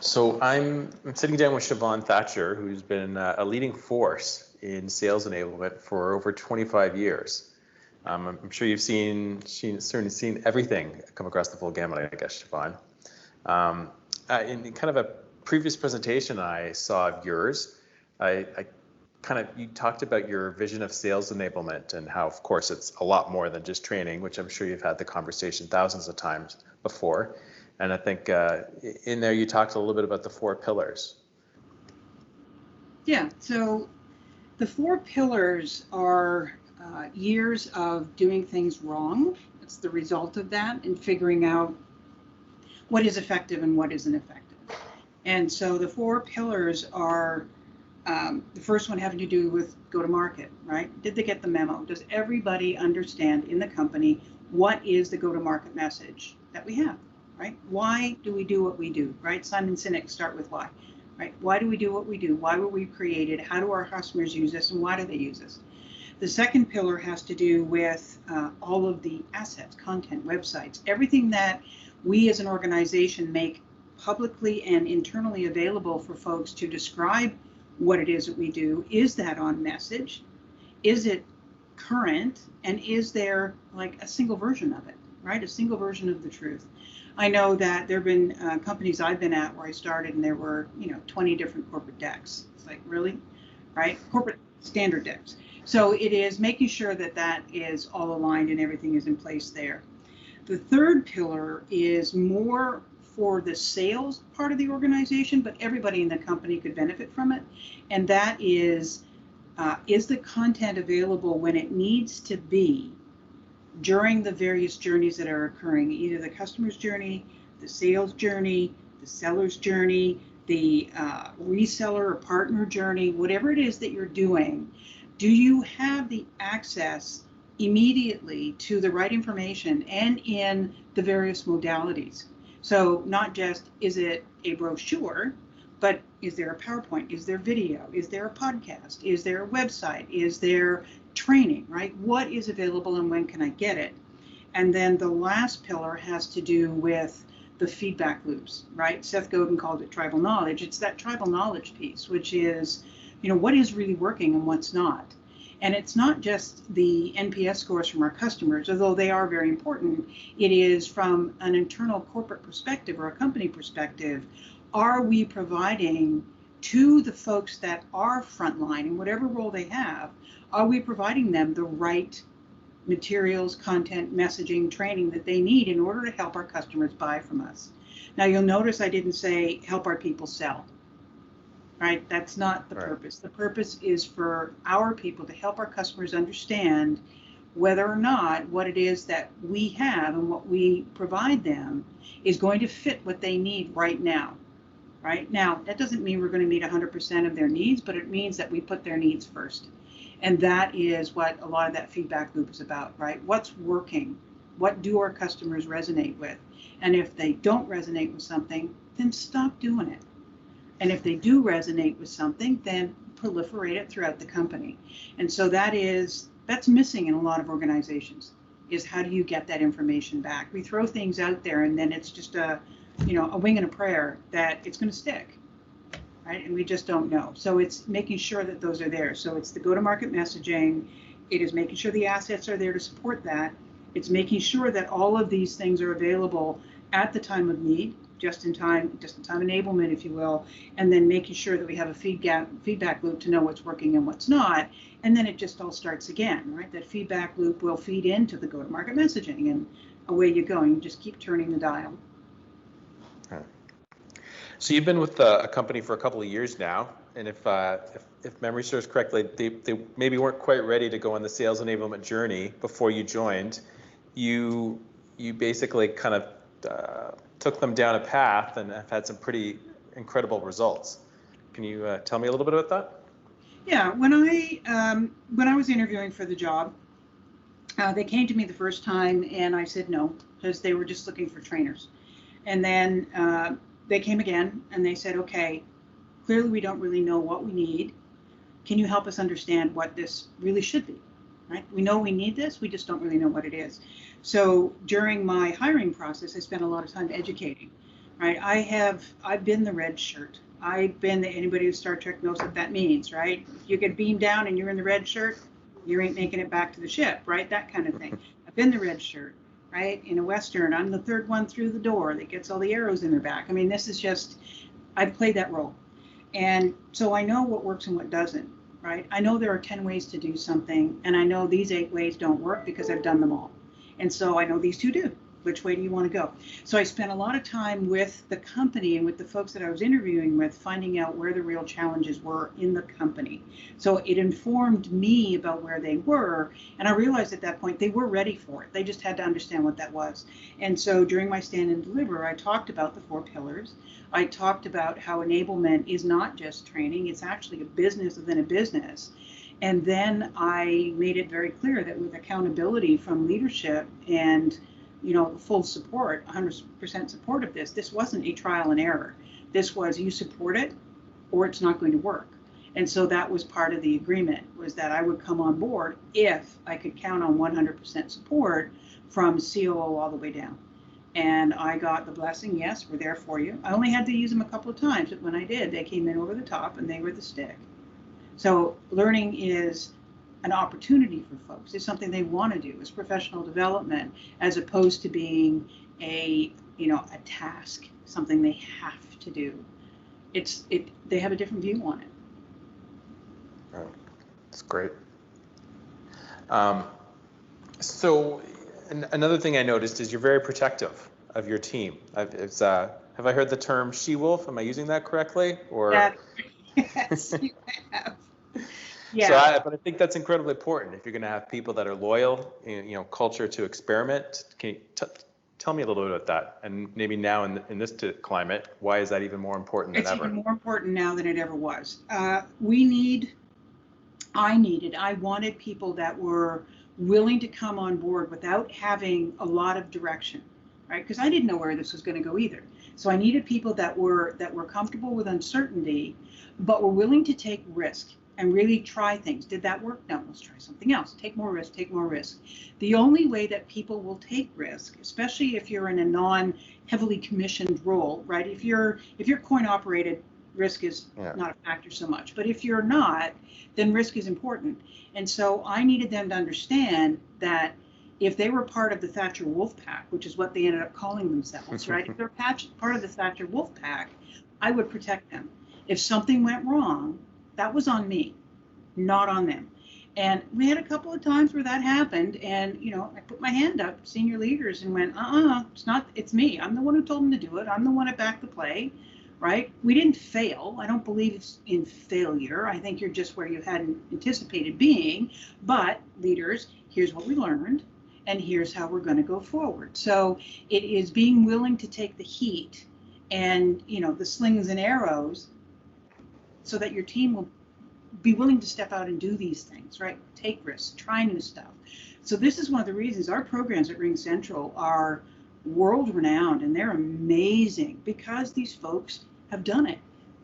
So I'm sitting down with Sheevaun Thatcher, who's been a leading force in sales enablement for over 25 years. I'm sure you've certainly seen everything come across the full gamut, I guess, Sheevaun. In kind of a previous presentation I saw of yours, you talked about your vision of sales enablement and how, of course, it's a lot more than just training, which I'm sure you've had the conversation thousands of times before. And I think in there you talked a little bit about the 4 pillars. Yeah, so the 4 pillars are years of doing things wrong. It's the result of that and figuring out what is effective and what isn't effective. And so the 4 pillars are the first one having to do with go-to-market, right? Did they get the memo? Does everybody understand in the company what is the go-to-market message that we have, right? Why do we do what we do, right? Simon Sinek, start with why, right? Why do we do what we do? Why were we created? How do our customers use us and why do they use us? The second pillar has to do with all of the assets, content, websites, everything that we as an organization make publicly and internally available for folks to describe what it is that we do. Is that on message? Is it current? And is there like a single version of it, right? A single version of the truth. I know that there have been companies I've been at where I started and there were, 20 different corporate decks. It's like, really? Right? Corporate standard decks. So it is making sure that that is all aligned and everything is in place there. The third pillar is more for the sales part of the organization, but everybody in the company could benefit from it. And that is the content available when it needs to be during the various journeys that are occurring, either the customer's journey, the sales journey, the seller's journey, the reseller or partner journey, whatever it is that you're doing. Do you have the access immediately to the right information and in the various modalities? So not just is it a brochure, but is there a PowerPoint? Is there video? Is there a podcast? Is there a website? Is there training, right? What is available and when can I get it? And then the last pillar has to do with the feedback loops, right? Seth Godin called it tribal knowledge. It's that tribal knowledge piece, which is, what is really working and what's not. And it's not just the NPS scores from our customers, although they are very important. It is from an internal corporate perspective or a company perspective. Are we providing to the folks that are frontline in whatever role they have, are we providing them the right materials, content, messaging, training that they need in order to help our customers buy from us? Now you'll notice I didn't say help our people sell. Right? That's not the purpose. The purpose is for our people to help our customers understand whether or not what it is that we have and what we provide them is going to fit what they need right now. Right? Now, that doesn't mean we're going to meet 100% of their needs, but it means that we put their needs first. And that is what a lot of that feedback loop is about, right? What's working? What do our customers resonate with? And if they don't resonate with something, then stop doing it. And if they do resonate with something, then proliferate it throughout the company. And so that's missing in a lot of organizations, is how do you get that information back? We throw things out there and then it's just a wing and a prayer that it's going to stick, right? And we just don't know. So it's making sure that those are there. So it's the go-to-market messaging. It is making sure the assets are there to support that. It's making sure that all of these things are available at the time of need, just in time enablement, if you will, and then making sure that we have a feedback loop to know what's working and what's not. And then it just all starts again, right? That feedback loop will feed into the go-to-market messaging and away you go. You just keep turning the dial. So you've been with a company for a couple of years now, and if memory serves correctly, they maybe weren't quite ready to go on the sales enablement journey before you joined. You basically kind of took them down a path and have had some pretty incredible results. Can you tell me a little bit about that? Yeah, when I was interviewing for the job, they came to me the first time and I said no, because they were just looking for trainers. And then they came again and they said, okay, clearly we don't really know what we need. Can you help us understand what this really should be? Right? We know we need this, we just don't really know what it is. So during my hiring process, I spent a lot of time educating. right? I've been the red shirt. Anybody who Star Trek knows what that means, right? If you get beamed down and you're in the red shirt, you ain't making it back to the ship, right? That kind of thing. I've been the red shirt, right? In a Western, I'm the third one through the door that gets all the arrows in their back. I mean, this is just, I've played that role. And so I know what works and what doesn't, right? I know there are 10 ways to do something, and I know these 8 ways don't work because I've done them all. And so I know these 2 do. Which way do you want to go? So I spent a lot of time with the company and with the folks that I was interviewing with, finding out where the real challenges were in the company. So it informed me about where they were. And I realized at that point they were ready for it. They just had to understand what that was. And so during my Stand and Deliver, I talked about the 4 pillars. I talked about how enablement is not just training, it's actually a business within a business. And then I made it very clear that with accountability from leadership and full support, 100% support of this wasn't a trial and error. This was you support it or it's not going to work. And so that was part of the agreement, was that I would come on board if I could count on 100% support from COO all the way down. And I got the blessing, yes, we're there for you. I only had to use them a couple of times, but when I did, they came in over the top and they were the stick. So learning is an opportunity for folks. It's something they want to do. It's professional development as opposed to being a task, something they have to do. They have a different view on it. Right. That's great. So another thing I noticed is you're very protective of your team. Have I heard the term she-wolf? Am I using that correctly? Or yes, you have. Yeah. But I think that's incredibly important if you're going to have people that are loyal, culture to experiment. Can you tell me a little bit about that? And maybe now in this climate, why is that even more important than ever? It's even more important now than it ever was. I wanted people that were willing to come on board without having a lot of direction, right? Because I didn't know where this was going to go either. So I needed people that were comfortable with uncertainty, but were willing to take risk and really try things. Did that work? No, let's try something else. Take more risk, take more risk. The only way that people will take risk, especially if you're in a non-heavily commissioned role, right? If you're coin operated, risk is not a factor so much. But if you're not, then risk is important. And so I needed them to understand that if they were part of the Thatcher Wolf Pack, which is what they ended up calling themselves, right? If they're part of the Thatcher Wolf Pack, I would protect them. If something went wrong, that was on me, not on them. And we had a couple of times where that happened, and I put my hand up, senior leaders, and went, it's me. I'm the one who told them to do it. I'm the one that backed the play, right? We didn't fail. I don't believe in failure. I think you're just where you hadn't anticipated being. But leaders, here's what we learned, and here's how we're going to go forward. So it is being willing to take the heat and the slings and arrows, so that your team will be willing to step out and do these things, right? Take risks, try new stuff. So this is one of the reasons our programs at RingCentral are world renowned, and they're amazing because these folks have done it,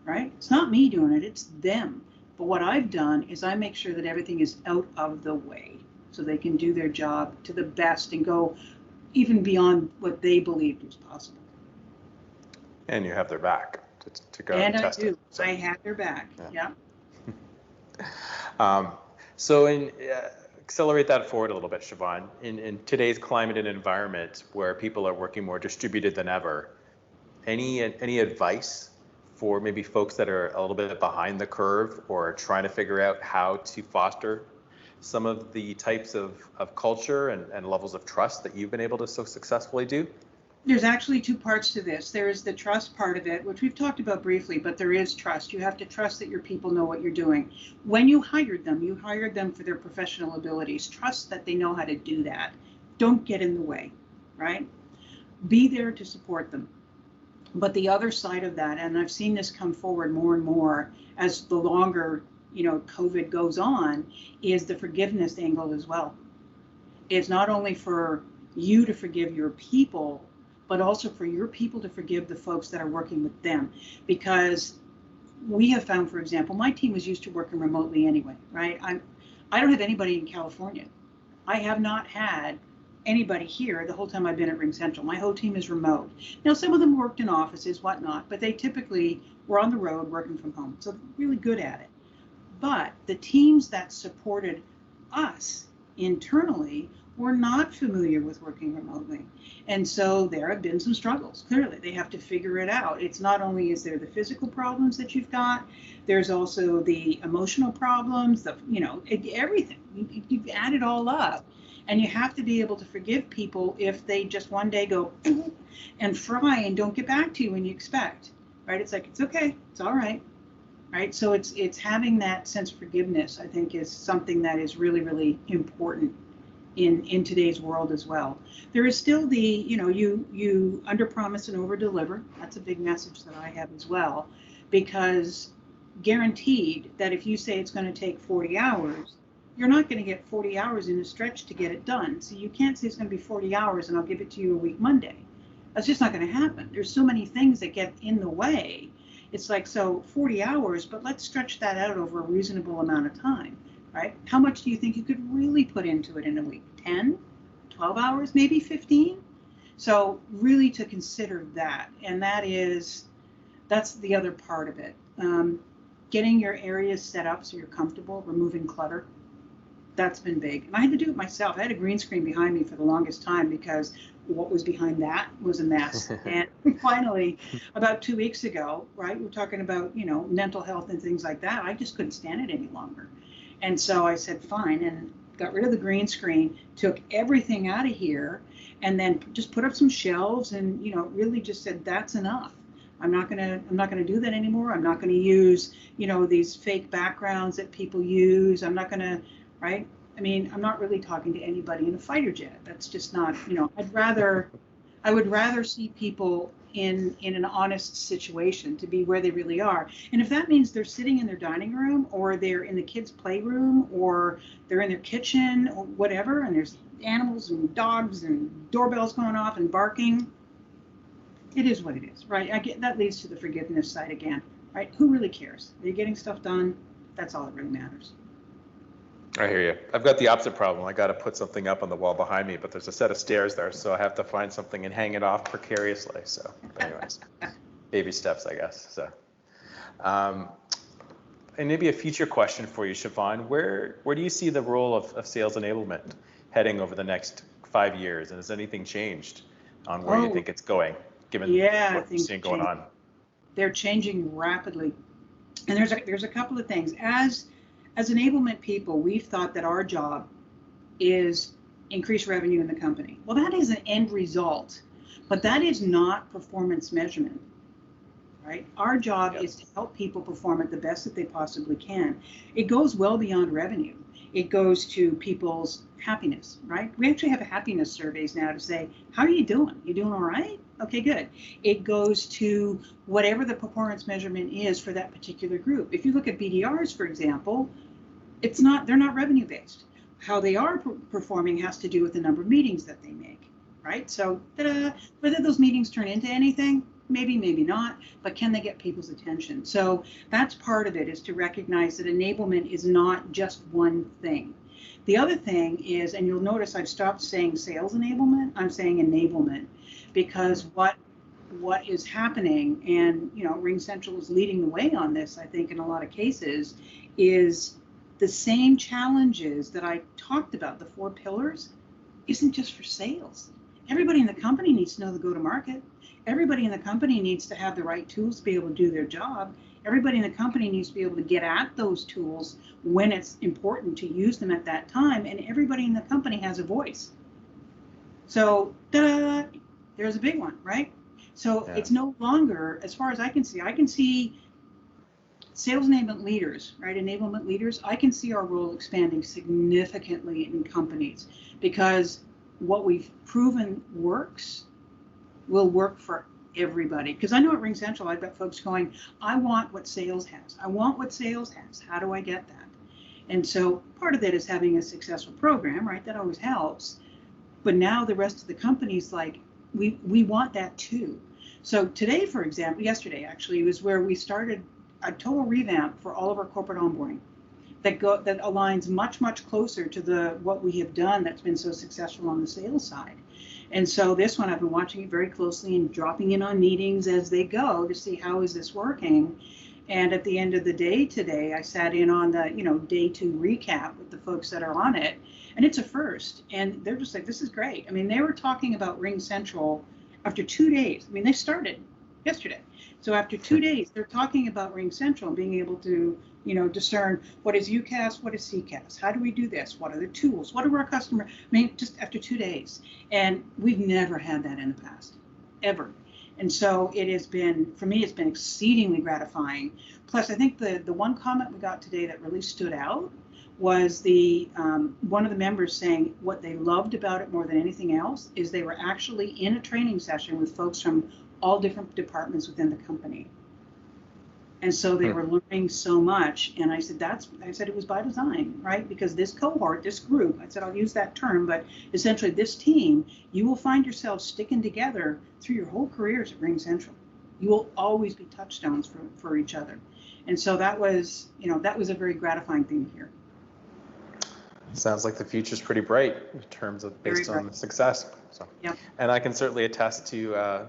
right? It's not me doing it, it's them. But what I've done is I make sure that everything is out of the way so they can do their job to the best and go even beyond what they believed was possible. And you have their back to go and test I do. it. So. I have their back. Yeah. So accelerate that forward a little bit, Sheevaun. In today's climate and environment where people are working more distributed than ever, any advice for maybe folks that are a little bit behind the curve or trying to figure out how to foster some of the types of culture and levels of trust that you've been able to so successfully do? There's actually 2 parts to this. There is the trust part of it, which we've talked about briefly, but there is trust. You have to trust that your people know what you're doing. When you hired them for their professional abilities. Trust that they know how to do that. Don't get in the way, right? Be there to support them. But the other side of that, and I've seen this come forward more and more as the longer, COVID goes on, is the forgiveness angle as well. It's not only for you to forgive your people, but also for your people to forgive the folks that are working with them. Because we have found, for example, my team was used to working remotely anyway, right? I don't have anybody in California. I have not had anybody here the whole time I've been at RingCentral. My whole team is remote. Now, some of them worked in offices, whatnot, but they typically were on the road working from home. So really good at it. But the teams that supported us internally were not familiar with working remotely. And so there have been some struggles. Clearly, they have to figure it out. It's not only is there the physical problems that you've got, there's also the emotional problems, everything. You've added all up. And you have to be able to forgive people if they just one day go and fry and don't get back to you when you expect, right? It's like, it's okay, it's all right. Right, so it's having that sense of forgiveness, I think, is something that is really, really important in today's world as well. There is still the, you under promise and over deliver. That's a big message that I have as well, because guaranteed that if you say it's going to take 40 hours, you're not going to get 40 hours in a stretch to get it done. So you can't say it's going to be 40 hours and I'll give it to you a week Monday. That's just not going to happen. There's so many things that get in the way. It's like, so 40 hours, but let's stretch that out over a reasonable amount of time, right? How much do you think you could really put into it in a week? 10, 12 hours, maybe 15? So really to consider that. And that's the other part of it. Getting your areas set up so you're comfortable, removing clutter. That's been big. And I had to do it myself. I had a green screen behind me for the longest time because what was behind that was a mess. And finally, about 2 weeks ago, right, we're talking about, mental health and things like that. I just couldn't stand it any longer. And so I said, fine, and got rid of the green screen, took everything out of here, and then just put up some shelves and, really just said, that's enough. I'm not gonna do that anymore. I'm not gonna use, these fake backgrounds that people use. I'm not gonna, right? I mean, I'm not really talking to anybody in a fighter jet. That's just not, I would rather see people in an honest situation to be where they really are. And if that means they're sitting in their dining room or they're in the kids' playroom or they're in their kitchen or whatever, and there's animals and dogs and doorbells going off and barking, it is what it is, right? That leads to the forgiveness side again, right? Who really cares? Are you getting stuff done? That's all that really matters. I hear you. I've got the opposite problem. I got to put something up on the wall behind me, but there's a set of stairs there, so I have to find something and hang it off precariously. So, anyways, baby steps, I guess. So, and maybe a future question for you, Sheevaun. Where do you see the role of sales enablement heading over the next 5 years? And has anything changed on where you think it's going, given what you're seeing going on? They're changing rapidly, and there's a couple of things. As enablement people, we've thought that our job is increase revenue in the company. Well, that is an end result, but that is not performance measurement, right? Our job is to help people perform at the best that they possibly can. It goes well beyond revenue. It goes to people's happiness, right? We actually have happiness surveys now to say, how are you doing? You doing all right? Okay, good. It goes to whatever the performance measurement is for that particular group. If you look at BDRs, for example, they're not revenue based. How they are performing has to do with the number of meetings that they make, right? So whether those meetings turn into anything, maybe not, but can they get people's attention? So that's part of it, is to recognize that enablement is not just one thing. The other thing is, and you'll notice I've stopped saying sales enablement, I'm saying enablement, because what is happening, and RingCentral is leading the way on this, I think, in a lot of cases, is the same challenges that I talked about, the 4 pillars, isn't just for sales. Everybody in the company needs to know the go-to-market. Everybody in the company needs to have the right tools to be able to do their job. Everybody in the company needs to be able to get at those tools when it's important to use them at that time. And everybody in the company has a voice. So there's a big one, right? So it's no longer, as far as I can see sales enablement leaders, right? Enablement leaders, I can see our role expanding significantly in companies, because what we've proven works will work for everybody. Because I know at RingCentral, I've got folks going, I want what sales has. I want what sales has. How do I get that? And so part of that is having a successful program, right? That always helps. But now the rest of the company's like, we want that too. So today, for example, yesterday actually, was where we started a total revamp for all of our corporate onboarding. that aligns much closer to what we have done that's been so successful on the sales side. And so this one, I've been watching it very closely and dropping in on meetings as they go to see how is this working. And at the end of the day today, I sat in on the day 2 recap with the folks that are on it, and it's a first. And they're just like, this is great. I mean, they were talking about RingCentral after 2 days. I mean, they started yesterday. So after 2 days, they're talking about RingCentral and being able to discern what is UCaaS, what is CCaaS, how do we do this, what are the tools, what are our customer, I mean, just after 2 days. And we've never had that in the past, ever. And so it has been, for me, it's been exceedingly gratifying. Plus, I think the one comment we got today that really stood out was one of the members saying what they loved about it more than anything else is they were actually in a training session with folks from all different departments within the company. And so they were learning so much. And I said, it was by design, right? Because this cohort, this group, I said, I'll use that term, but essentially this team, you will find yourselves sticking together through your whole careers at RingCentral. You will always be touchstones for each other. And so that was a very gratifying thing to hear. Sounds like the future's pretty bright in terms of based on the success. So, yep. And I can certainly attest to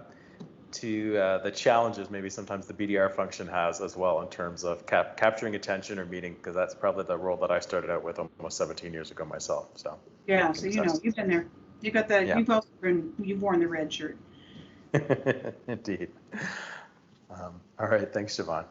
the challenges maybe sometimes the BDR function has as well in terms of capturing attention or meeting, because that's probably the role that I started out with almost 17 years ago myself. So yeah, so you've been there. You got that. Yeah. You've worn the red shirt. Indeed. All right, thanks, Sheevauns.